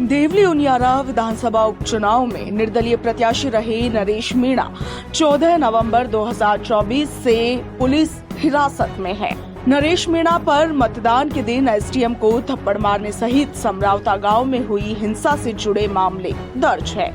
देवली उनियारा विधानसभा उपचुनाव में निर्दलीय प्रत्याशी रहे नरेश मीणा 14 नवंबर 2024 से पुलिस हिरासत में है। नरेश मीणा पर मतदान के दिन एसडीएम को थप्पड़ मारने सहित समरावता गांव में हुई हिंसा से जुड़े मामले दर्ज है।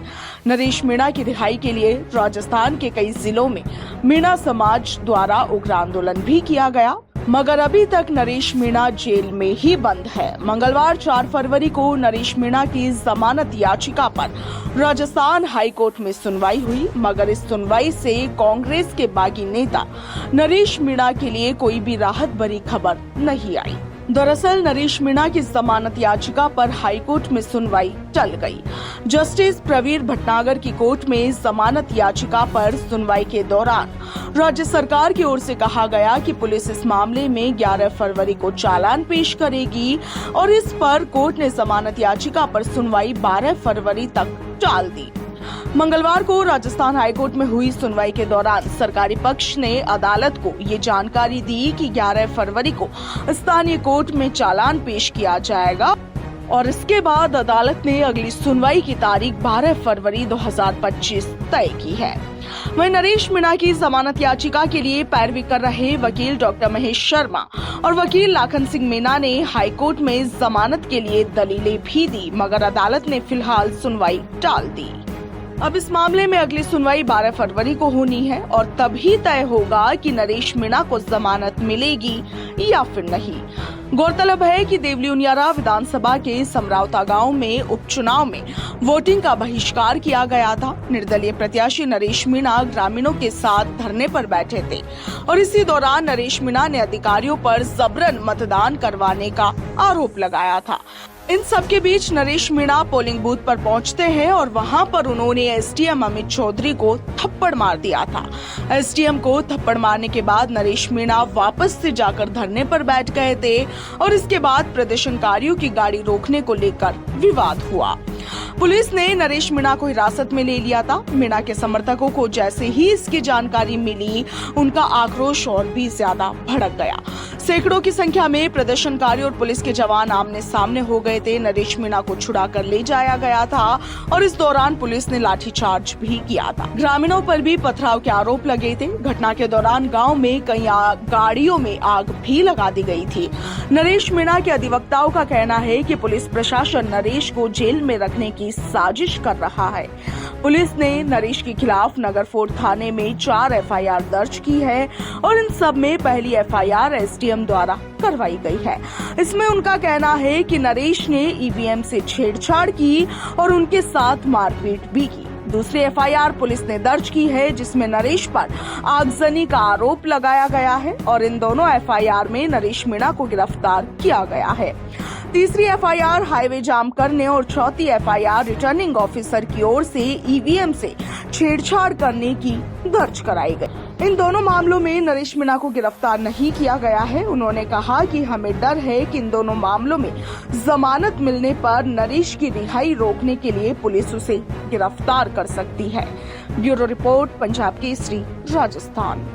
नरेश मीणा की रिहाई के लिए राजस्थान के कई जिलों में मीणा समाज द्वारा उग्र आंदोलन भी किया गया, मगर अभी तक नरेश मीणा जेल में ही बंद है। मंगलवार 4 फरवरी को नरेश मीणा की जमानत याचिका पर राजस्थान हाई कोर्ट में सुनवाई हुई, मगर इस सुनवाई से कांग्रेस के बागी नेता नरेश मीणा के लिए कोई भी राहत भरी खबर नहीं आई। दरअसल नरेश मीणा की जमानत याचिका पर हाई कोर्ट में सुनवाई टल गई। जस्टिस प्रवीर भटनागर की कोर्ट में जमानत याचिका पर सुनवाई के दौरान राज्य सरकार की ओर से कहा गया कि पुलिस इस मामले में 11 फरवरी को चालान पेश करेगी और इस पर कोर्ट ने जमानत याचिका पर सुनवाई 12 फरवरी तक टाल दी। मंगलवार को राजस्थान हाईकोर्ट में हुई सुनवाई के दौरान सरकारी पक्ष ने अदालत को ये जानकारी दी कि 11 फरवरी को स्थानीय कोर्ट में चालान पेश किया जाएगा और इसके बाद अदालत ने अगली सुनवाई की तारीख 12 फरवरी 2025 तय की है। वहीं नरेश मीणा की जमानत याचिका के लिए पैरवी कर रहे वकील डॉक्टर महेश शर्मा और वकील लाखन सिंह मीणा ने हाईकोर्ट में जमानत के लिए दलीलें भी दी, मगर अदालत ने फिलहाल सुनवाई टाल दी। अब इस मामले में अगली सुनवाई 12 फरवरी को होनी है और तभी तय होगा कि नरेश मीणा को जमानत मिलेगी या फिर नहीं। गौरतलब है कि देवली उनियारा विधानसभा के समरावता गांव में उपचुनाव में वोटिंग का बहिष्कार किया गया था। निर्दलीय प्रत्याशी नरेश मीणा ग्रामीणों के साथ धरने पर बैठे थे और इसी दौरान नरेश मीणा ने अधिकारियों पर जबरन मतदान करवाने का आरोप लगाया था। इन सब के बीच नरेश मीणा पोलिंग बूथ पर पहुंचते हैं और वहां पर उन्होंने एसडीएम अमित चौधरी को थप्पड़ मार दिया था। एसडीएम को थप्पड़ मारने के बाद नरेश मीणा वापस से जाकर धरने पर बैठ गए थे और इसके बाद प्रदर्शनकारियों की गाड़ी रोकने को लेकर विवाद हुआ। पुलिस ने नरेश मीणा को हिरासत में ले लिया था। मीणा के समर्थकों को जैसे ही इसकी जानकारी मिली, उनका आक्रोश और भी ज्यादा भड़क गया। सैकड़ों की संख्या में प्रदर्शनकारी और पुलिस के जवान आमने सामने हो गए थे। नरेश मीणा को छुड़ा कर ले जाया गया था और इस दौरान पुलिस ने लाठीचार्ज भी किया था। ग्रामीणों पर भी पथराव के आरोप लगे थे। घटना के दौरान गांव में कई गाड़ियों में आग भी लगा दी गई थी। नरेश मीणा के अधिवक्ताओं का कहना है कि पुलिस प्रशासन नरेश को जेल में रखने की साजिश कर रहा है। पुलिस ने नरेश के खिलाफ नगर फोर्ट थाने में 4 एफआईआर दर्ज की है और इन सब में पहली एफआईआर एसडीएम द्वारा करवाई गई है। इसमें उनका कहना है कि नरेश ने ईवीएम से छेड़छाड़ की और उनके साथ मारपीट भी की। दूसरी एफआईआर पुलिस ने दर्ज की है जिसमें नरेश पर आगजनी का आरोप लगाया गया है और इन दोनों एफआईआर में नरेश मीणा को गिरफ्तार किया गया है। तीसरी एफआईआर हाईवे जाम करने और चौथी एफआईआर रिटर्निंग ऑफिसर की ओर से ईवीएम से छेड़छाड़ करने की दर्ज कराई गई। इन दोनों मामलों में नरेश मीणा को गिरफ्तार नहीं किया गया है। उन्होंने कहा कि हमें डर है कि इन दोनों मामलों में जमानत मिलने पर नरेश की रिहाई रोकने के लिए पुलिस उसे गिरफ्तार कर सकती है। Bureau report, Punjab Kesari, Rajasthan.